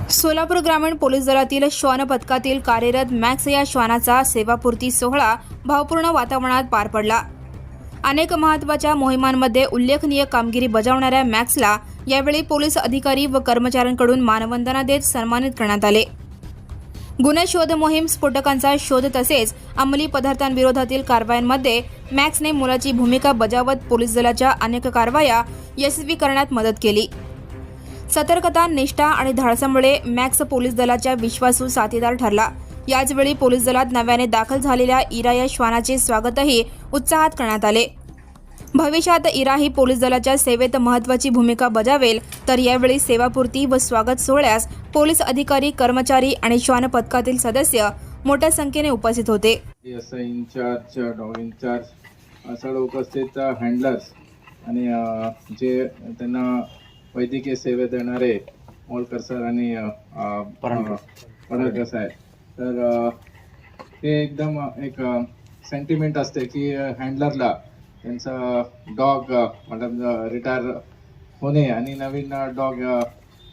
सोलापूर ग्रामीण पोलीस दलातील श्वान पथकातील कार्यरत मॅक्स या श्वानाचा सेवापूर्ती सोहळा भावपूर्ण वातावरणात पार पडला। अनेक महत्त्वाच्या मोहिमांमध्ये उल्लेखनीय कामगिरी बजावणाऱ्या मॅक्सला यावेळी पोलीस अधिकारी व कर्मचाऱ्यांकडून मानवंदना देत सन्मानित करण्यात आले। गुन्हे शोध मोहीम, स्फोटकांचा शोध तसेच अंमली पदार्थांविरोधातील कारवायांमध्ये मॅक्सने मोलाची भूमिका बजावत पोलीस दलाच्या अनेक कारवाया यशस्वी करण्यात मदत केली। सतर्कता, निष्ठा आणि धाडसामुळे मॅक्स पोलीस दलाच्या विश्वासू साथीदार ठरला। याचवेळी पोलीस दलात नव्याने दाखल झालेल्या इरा या श्वानाचे स्वागतही उत्साहात करण्यात आले। भविष्यात इरा ही पोलीस दलाच्या सेवेत महत्त्वाची भूमिका बजावेल, तर यावेळी सेवापूर्ती व स्वागत सोहळ्यास पोलीस अधिकारी, कर्मचारी आणि श्वान पथकातील सदस्य मोठ्या संख्येने उपस्थित होते। इंचार्ज, डॉग इंचार्ज सर्व उपस्थित हँडलर्स आणि जे त्यांना वैद्यकीय सेवा देणारे मोलकर सर आणि पडळकर साहेब, तर ते एकदम एक सेंटिमेंट असते की हँडलरला त्यांचा डॉग मतलब रिटायर होणे आणि नवीन डॉग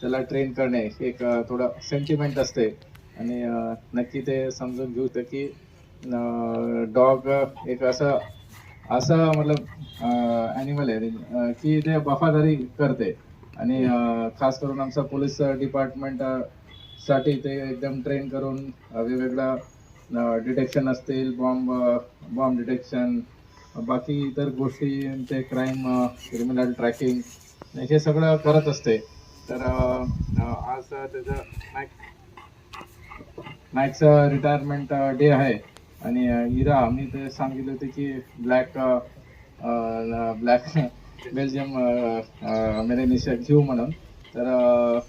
त्याला ट्रेन करणे एक थोडं सेंटिमेंट असते आणि नक्की ते समजून घेऊ की डॉग एक असं मतलब ॲनिमल आहे की ते वफादारी करते आणि खास करून आमचा पोलीस डिपार्टमेंट साठी ते एकदम ट्रेन करून वेगवेगळ्या डिटेक्शन असतील, बॉम्ब डिटेक्शन, बाकी इतर गोष्टी, ते क्राईम, क्रिमिनल ट्रॅकिंग हे सगळं करत असते। तर आज त्याचं मॅक्सचं रिटायरमेंट डे आहे आणि इरा मी ते सांगितले होते की ब्लॅक बेल्जियम मेलेनिशा घेऊ म्हणून, तर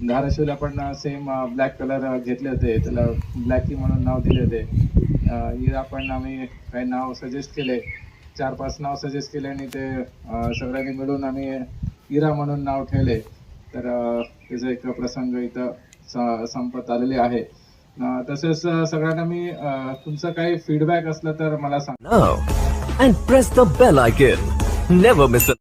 धाराशिवला पण सेम ब्लॅक कलर घेतले होते, त्याला ब्लॅकी म्हणून नाव दिले होते। इरा पण आम्ही काही नाव सजेस्ट केले, 4-5 नाव सजेस्ट केले आणि ते सगळ्यांनी मिळून आम्ही इरा म्हणून नाव ठेवले। तर त्याचा एक प्रसंग इथं संपत आलेले आहे। तसेच सगळ्यांना मी तुमचं काही फीडबॅक असलं तर मला सांगा। Now and press the bell icon. Never miss a